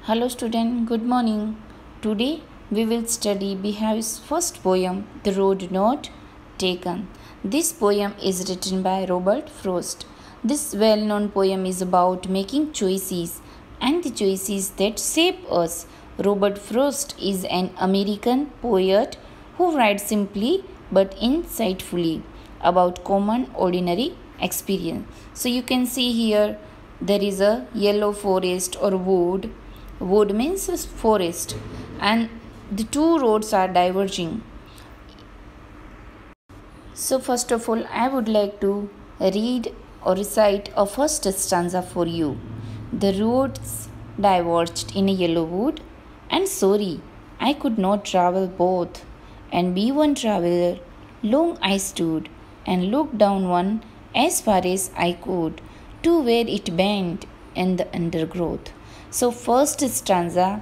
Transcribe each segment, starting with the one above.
Hello student, good morning. Today we will study Beehive's first poem, The Road Not Taken. This poem is written by Robert Frost. This well-known poem is about making choices and the choices that shape us. Robert Frost is an American poet who writes simply but insightfully about common ordinary experience. So you can see here there is a yellow forest or wood. Wood means forest, and the two roads are diverging. So first of all, I would like to read or recite a first stanza for you. The roads diverged in a yellow wood, and sorry, I could not travel both. And be one traveler, long I stood, and looked down one as far as I could, to where it bent in the undergrowth. So first stanza,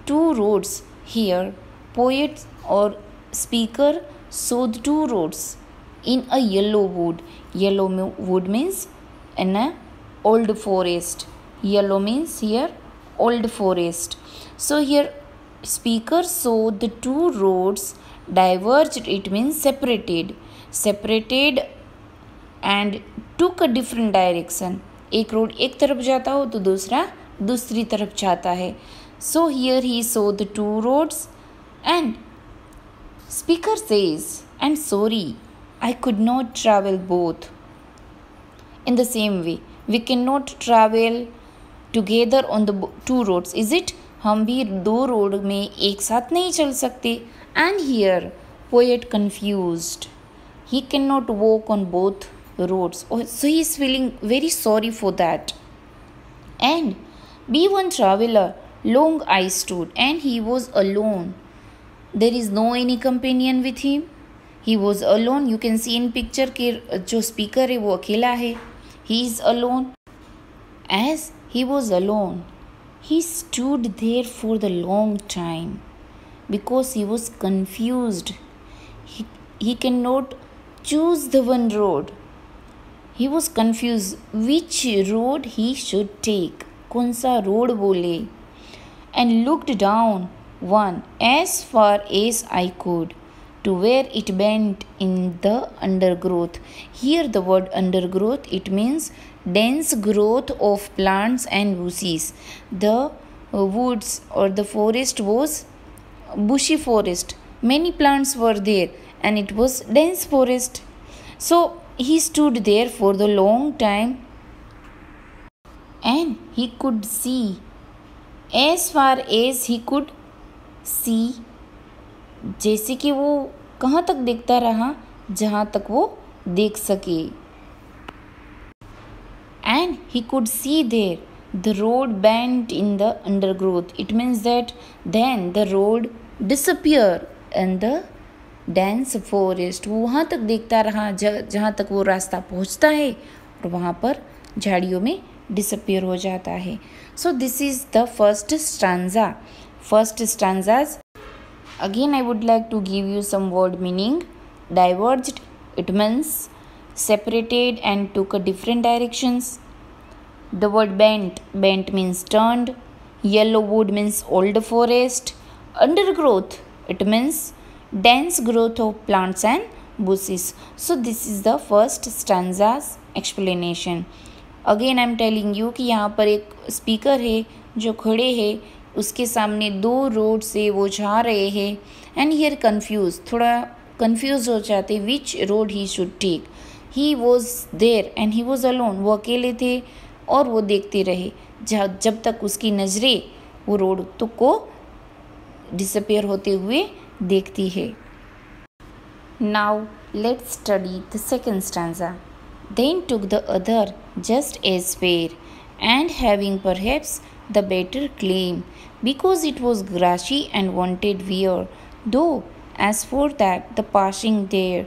two roads. Here poet or speaker saw the two roads in a yellow wood. Yellow wood means in a old forest. Yellow means here old forest. So here speaker saw the two roads diverged, it means separated and took a different direction. एक road एक तरफ जाता हो तो दूसरा दूसरी तरफ जाता है. So here he saw the two roads and speaker says, and sorry, I could not travel both. In the same way, we cannot travel together on the two roads, is it? हम भी दो road में एक साथ नहीं चल सकते. And here poet confused. He cannot walk on both roads. So he is feeling very sorry for that. And be one traveler, long I stood, and he was alone. There is no any companion with him. He was alone. You can see in picture कि जो speaker है वो अकेला है. He is alone. As he was alone, he stood there for the long time because he was confused. He cannot choose the one road. He was confused which road he should take. कौन सा road बोले. And looked down one as far as I could, to where it bent in the undergrowth. Here the word undergrowth, it means dense growth of plants and bushes. The woods or the forest was bushy forest. Many plants were there and it was dense forest. So he stood there for the long time and he could see as far as he could see. जैसे कि वो कहाँ तक देखता रहा, जहाँ तक वो देख सके. And he could see there the road bent in the undergrowth. It means that then the road disappeared in the dense forest. वो वहाँ तक देखता रहा जहाँ तक वो रास्ता पहुँचता है और वहाँ पर झाड़ियों में disappear हो जाता है. So this is the first stanza. First stanzas. Again I would like to give you some word meaning. Diverged, it means separated and took a different directions. The word bent means turned. Yellow wood means old forest. Undergrowth, it means dense growth of plants and bushes. So this is the first stanza's explanation. Again I am telling you कि यहाँ पर एक speaker है जो खड़े हैं, उसके सामने दो रोड से वो जा रहे हैं. एंड हियर कन्फ्यूज, थोड़ा कन्फ्यूज हो जाते which road he should take. He was there and he was alone. वो अकेले थे और वो देखते रहे जब तक उसकी नज़रें वो रोड तो को डिसअपियर होते हुए देखती है. Now let's study the second stanza. Then took the other just as fair, and having perhaps the better claim, because it was grassy and wanted wear, though as for that the passing there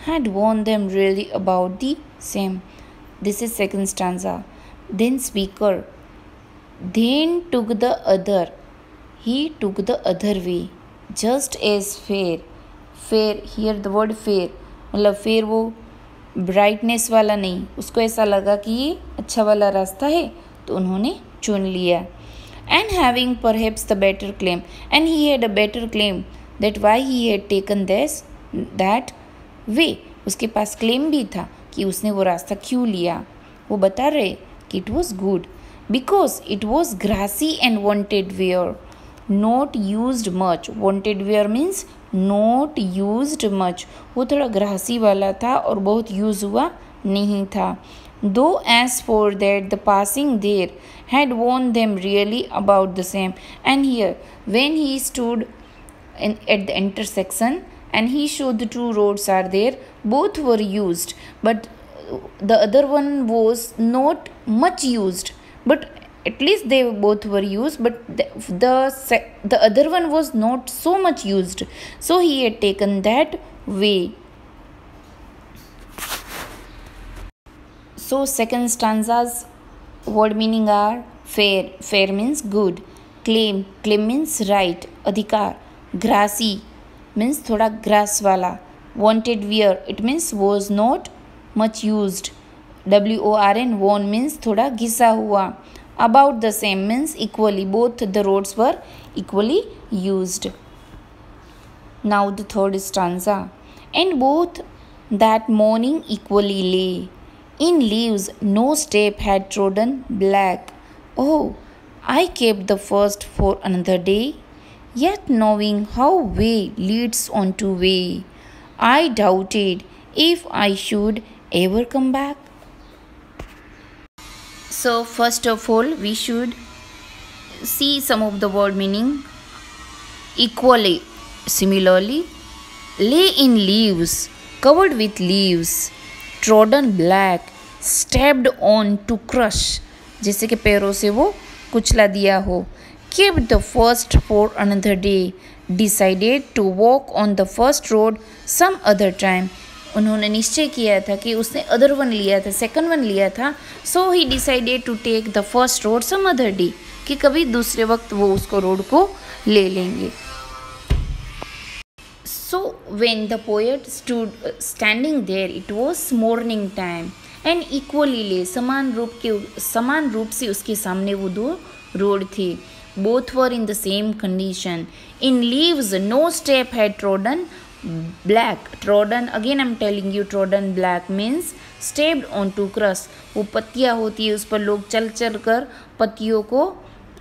had warned them really about the same. This is second stanza. Then speaker, then took the other, he took the other way, just as fair. Fair, here the word fair, मतलब fair वो brightness वाला नहीं, उसको ऐसा लगा कि ये अच्छा वाला रास्ता है तो उन्होंने चुन लिया. and having perhaps the better claim. And he had a better claim that why he had taken that way. उसके पास क्लेम भी था कि उसने वो रास्ता क्यों लिया. वो बता रहे कि it was good because it was grassy and wanted wear, not used much. Wanted wear means not used much. वो थोड़ा ग्रासी वाला था और बहुत यूज हुआ नहीं था. Though as for that the passing there had warned them really about the same. And here when he stood at the intersection and he showed the two roads are there, both were used, but the other one was not much used, but at least they both were used, but the other one was not so much used, so he had taken that way. So second stanza's word meaning are fair. Fair means good. Claim. Claim means right. Adhikar. Grassy means thoda grass wala. Wanted wear. It means was not much used. WORN. Worn means thoda घिसा हुआ. About the same means equally. Both the roads were equally used. Now the third stanza. And both that morning equally lay. In leaves no step had trodden black. Oh, I kept the first for another day, yet knowing how way leads on to way, I doubted if I should ever come back. So first of all, we should see some of the word meaning. Equally, similarly, lay in leaves, covered with leaves, trodden black, stabbed on to crush, जैसे कि पैरों से वो कुचला दिया हो. Kept the first for another day, decided to walk on the first road some other time. उन्होंने निश्चय किया था कि उसने अदर वन लिया था, सेकंड वन लिया था, so he decided to take the first road some other day, कि कभी दूसरे वक्त वो उसको रोड को ले लेंगे. So when the poet stood standing there, it was morning time, and equally lay, समान रूप से उसके सामने वो दो रोड थे. Both were in the same condition. In leaves no step had trodden black. Trodden, again I'm telling you, trodden black means stabbed onto crust. वो पत्तियाँ होती है, उस पर लोग चल चल कर पत्तियों को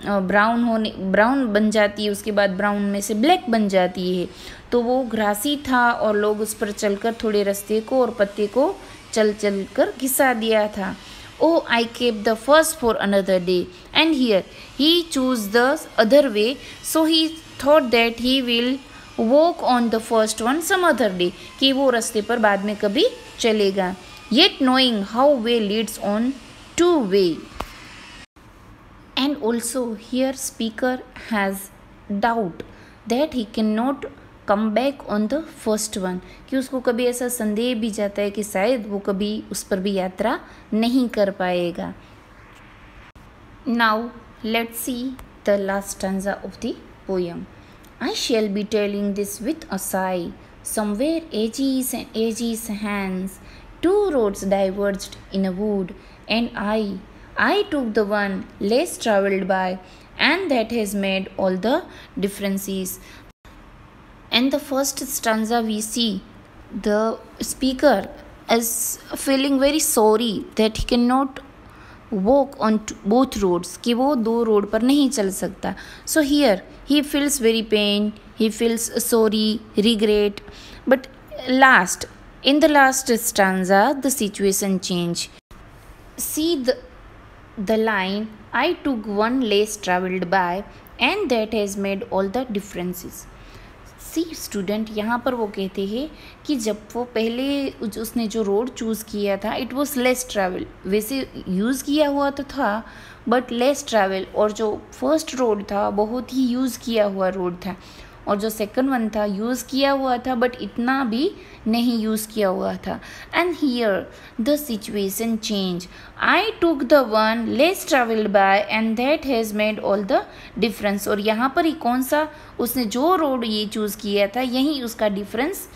ब्राउन बन जाती है, उसके बाद ब्राउन में से ब्लैक बन जाती है. तो वो ग्रासी था और लोग उस पर चलकर थोड़े रास्ते को और पत्ते को चल चल कर घिसा दिया था. Oh, I kept the first for another day, and here he chose the other way, so he thought that he will walk on the first one some other day, कि वो रास्ते पर बाद में कभी चलेगा. Yet knowing how way leads on to way. And also here speaker has doubt that he cannot come back on the first one, कि उसको कभी ऐसा संदेह भी जाता है कि शायद वो कभी उस पर भी यात्रा नहीं कर पाएगा. Now let's see the last stanza of the poem. I shall be telling this with a sigh. Somewhere edges and edges hands, two roads diverged in a wood, and I took the one less travelled by, and that has made all the differences. And the first stanza we see the speaker is feeling very sorry that he cannot walk on both roads, कि वो दो road पर नहीं चल सकता. So here he feels very pain, he feels sorry, regret. But in the last stanza the situation change. See the line, I took one less travelled by, and that has made all the differences. See student, यहाँ पर वो कहते हैं कि जब वो पहले उसने जो रोड चूज़ किया था इट वॉज लेस ट्रैवल, वैसे यूज़ किया हुआ तो था बट लेस ट्रैवल, और जो फर्स्ट रोड था बहुत ही यूज़ किया हुआ रोड था, और जो सेकंड वन था यूज़ किया हुआ था बट इतना भी नहीं यूज़ किया हुआ था. And here the situation change. I took the one less travelled bye and that has made all the difference. और यहाँ पर ही कौन सा उसने जो रोड ये चूज़ किया था यही उसका डिफरेंस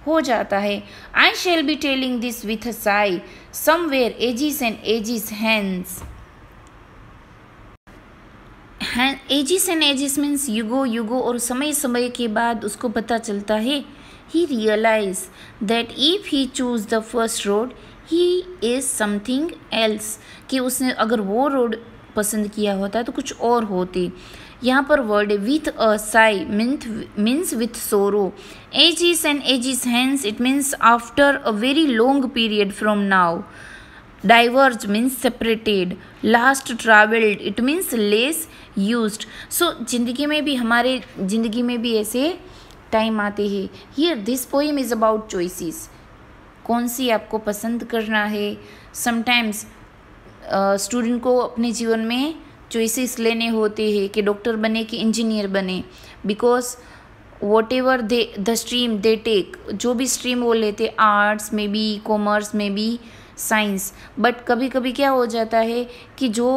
हो जाता है. I shall be telling this with a sigh, somewhere ages and ages hence ages and ages means युगो युगो, और समय समय के बाद उसको पता चलता है, he realise that if he choose the first road he is something else, कि उसने अगर वो रोड पसंद किया होता तो कुछ और होती। यहाँ पर वर्ड है with a sigh means with sorrow. Ages and ages hence it means after a very long period from now. Diverged means separated. Last traveled it means less used. So जिंदगी में भी हमारे ज़िंदगी में भी ऐसे टाइम आते हैं। Here this poem is about choices. कौन सी आपको पसंद करना है। Sometimes स्टूडेंट को अपने जीवन में चॉइसेस लेने होते हैं कि डॉक्टर बने कि इंजीनियर बने, because whatever the stream they take, जो भी स्ट्रीम वो लेते, आर्ट्स में भी, कॉमर्स में भी, साइंस, बट कभी कभी क्या हो जाता है कि जो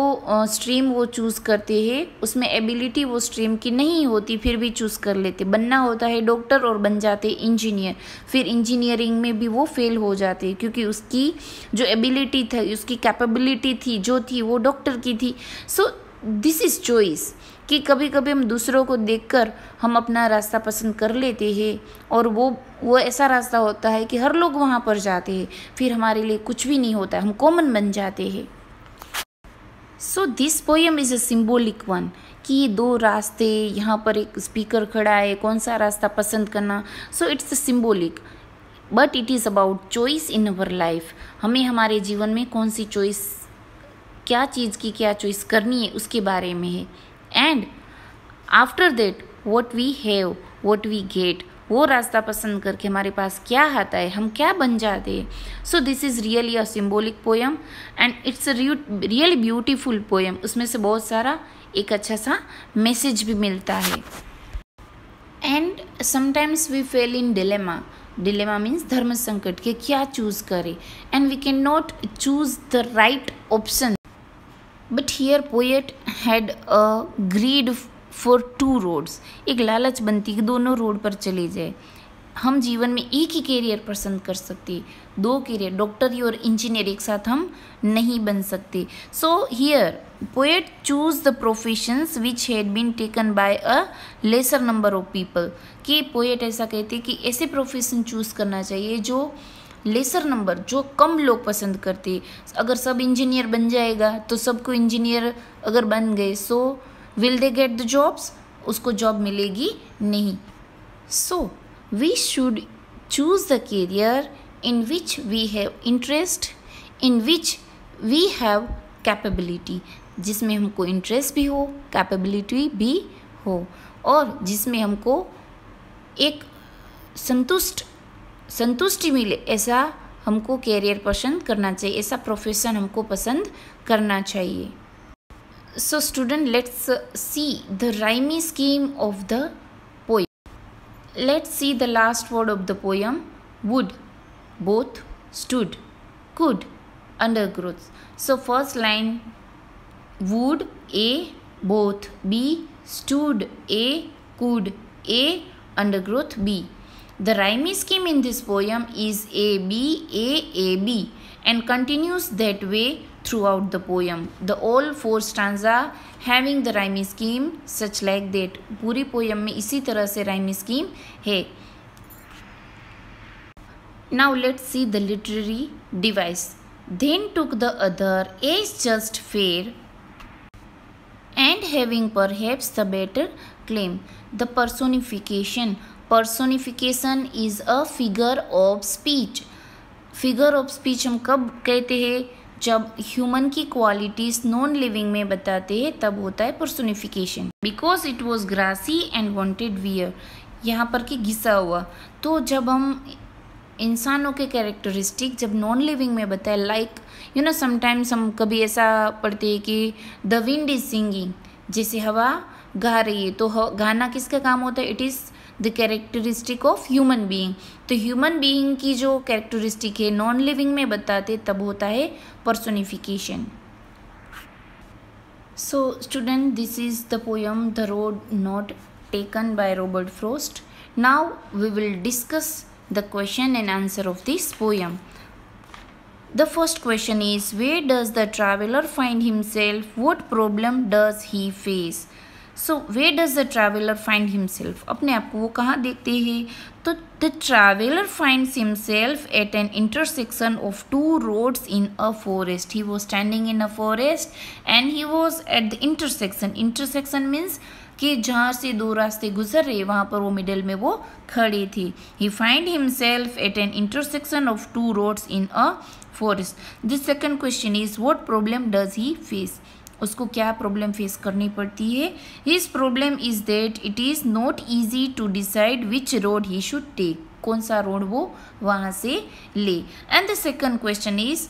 स्ट्रीम वो चूज़ करते हैं उसमें एबिलिटी वो स्ट्रीम की नहीं होती, फिर भी चूज़ कर लेते। बनना होता है डॉक्टर और बन जाते इंजीनियर, फिर इंजीनियरिंग में भी वो फेल हो जाते क्योंकि उसकी जो एबिलिटी थी, उसकी कैपेबिलिटी थी जो थी वो डॉक्टर की थी। सो दिस इज़ चॉइस, कि कभी कभी हम दूसरों को देखकर हम अपना रास्ता पसंद कर लेते हैं और वो ऐसा रास्ता होता है कि हर लोग वहाँ पर जाते हैं, फिर हमारे लिए कुछ भी नहीं होता, हम कॉमन बन जाते हैं। So this poem is a symbolic one, कि ये दो रास्ते, यहाँ पर एक स्पीकर खड़ा है, कौन सा रास्ता पसंद करना। So it's a symbolic, but it is about choice in our life. हमें हमारे जीवन में कौन सी चॉइस, क्या चीज़ की क्या चॉइस करनी है उसके बारे में है। And after that what we have what we get, वो रास्ता पसंद करके हमारे पास क्या आता है, हम क्या बन जाते हैं। So this is really a symbolic poem and it's a really beautiful poem. उसमें से बहुत सारा एक अच्छा सा मैसेज भी मिलता है। And sometimes we fell in dilemma. Dilemma means धर्म संकट, के क्या चूज़ करें, and we can not choose the right option. But here poet had a greed for two roads, एक लालच बनती कि दोनों रोड पर चले जाए। हम जीवन में एक ही कैरियर पसंद कर सकते, दो कैरियर, डॉक्टरी और इंजीनियर एक साथ हम नहीं बन सकते। So here poet choose the professions which had been taken by a lesser number of people, कि पोएट ऐसा कहते कि ऐसे प्रोफेशन चूज करना चाहिए जो लेसर नंबर, जो कम लोग पसंद करते। अगर सब इंजीनियर बन जाएगा तो सबको इंजीनियर अगर बन गए, so will they get the jobs, उसको जॉब मिलेगी नहीं। So we should choose the career in which we have interest, in which we have capability, जिसमें हमको इंटरेस्ट भी हो, कैपेबिलिटी भी हो, और जिसमें हमको एक संतुष्टि मिले, ऐसा हमको कैरियर पसंद करना चाहिए, ऐसा प्रोफेशन हमको पसंद करना चाहिए। So student, let's see the Raimi scheme of the poem. Let's see the last word of the poem. Would, both, stood, could, undergrowth. So first line would, A, both, B, stood, A, could, A, undergrowth, B. The rhyme scheme in this poem is A, B, A, A, B and continues that way throughout the poem. The all four stanza having the rhyme scheme such like that. पूरी poem में इसी तरह से rhyme scheme है। Now let's see the literary device. Then took the other as just fair and having perhaps the better claim. The personification. Personification is a figure of speech. Figure of speech हम कब कहते हैं, जब human की qualities non living में बताते हैं तब होता है personification. Because it was grassy and wanted wear. यहाँ पर कि घिसा हुआ, तो जब हम इंसानों के कैरेक्टरिस्टिक जब नॉन लिविंग में बताए, लाइक यू नो समटाइम्स हम कभी ऐसा पढ़ते हैं कि द विंड इज सिंगिंग, जैसे हवा गा रही है, तो गाना किसका काम होता है, it is the characteristic of human being. तो ह्यूमन बीइंग की जो कैरेक्टरिस्टिक है नॉन लिविंग में बताते तब होता है personification. So student, this is the poem The Road Not Taken by Robert Frost. Now we will discuss the question and answer of this poem. The first question is, where does the traveler find himself? What problem does he face? So where does the traveller find himself, अपने आप को वो कहाँ देखते हैं? तो the traveller finds himself at an intersection of two roads in a forest. He was standing in a forest and he was at the intersection. Intersection means कि जहाँ से दो रास्ते गुजर रहे वहाँ पर वो मिडल में वो खड़े थे. He find himself at an intersection of two roads in a forest. The second question is what problem does he face. उसको क्या प्रॉब्लम फेस करनी पड़ती है? His problem is that it is not easy to decide which road he should take. कौन सा road वो वहाँ से ले. And the second question is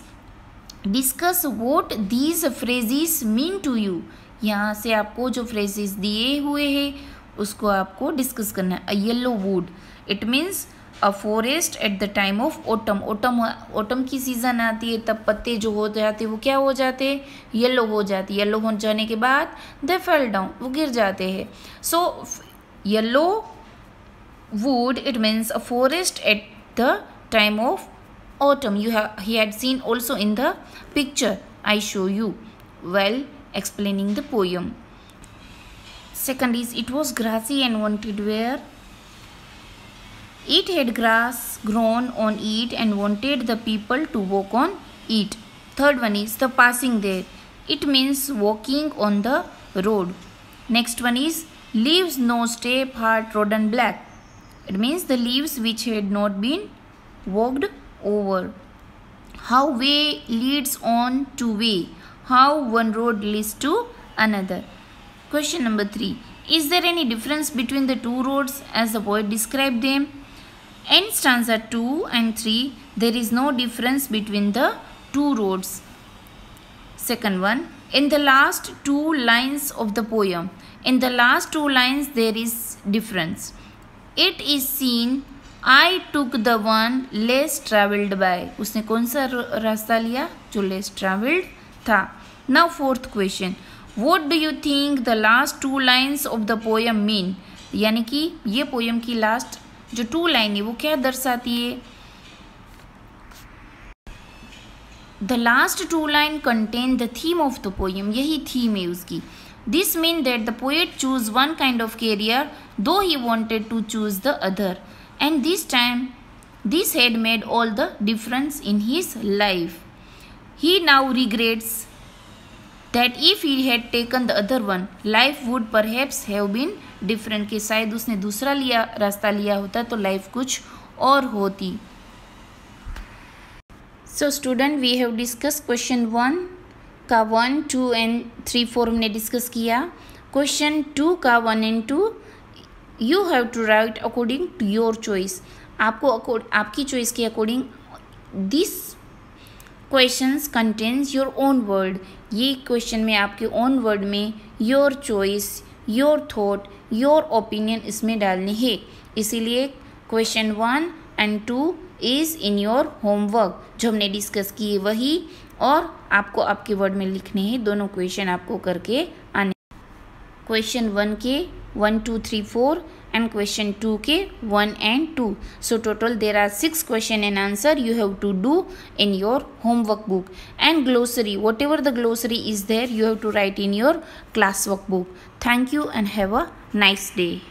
discuss what these phrases mean to you. यहाँ से आपको जो फ्रेजेस दिए हुए हैं उसको आपको डिस्कस करना है. A yellow wood, it means a forest at the time of autumn. Autumn की सीज़न आती है तब पत्ते जो हो जाते वो क्या हो जाते हैं? येलो हो जाते. येलो हो जाने के बाद दे फेल डाउन, वो गिर जाते हैं. So yellow wood, it means a forest at the time of autumn. He had seen also in the picture I show you while explaining the poem. Second is it was grassy and wanted where it had grass grown on it and wanted the people to walk on it. Third one is the passing there. It means walking on the road. Next one is leaves no step hard trodden black. It means the leaves which had not been walked over. How way leads on to way. How one road leads to another. Question number 3. Is there any difference between the two roads as the poet described them? In stanza 2 and 3, there is no difference between the two roads. Second one, in the last two lines of the poem, in the last two lines there is difference. It is seen I took the one less travelled by. उसने कौन सा रास्ता लिया? जो less travelled था. Now fourth question. What do you think the last two lines of the poem mean? यानी कि ये पोएम की लास्ट जो 2 लाइन है वो क्या दर्शाती है? The last 2 line contain the theme of the poem. यही theme है उसकी. This mean that the poet choose one kind of career though he wanted to choose the other. And this time, this had made all the difference in his life. He now regrets that if he had taken the other one, life would perhaps have been different. कि शायद उसने दूसरा रास्ता लिया होता तो life कुछ और होती. So student, we have discussed question 1 का 1, 2 and 3, 4 हमने डिस्कस किया. Question 2 का 1 and 2 you have to write according to your choice. आपको आपकी चॉइस के according this questions contains your own word. ये क्वेश्चन में आपके ओन वर्ड में your choice, your thought, your opinion इसमें डालने हैं. इसीलिए question 1 and 2 is in your homework. जो हमने डिस्कस किए वही और आपको आपके वर्ड में लिखने हैं. दोनों क्वेश्चन आपको करके आने. क्वेश्चन 1 के 1, 2, 3, 4 and question 2 के 1 and 2. So total there are 6 question and answer you have to do in your homework book. And glossary, whatever the glossary is there, you have to write in your classwork book. Thank you and have a nice day.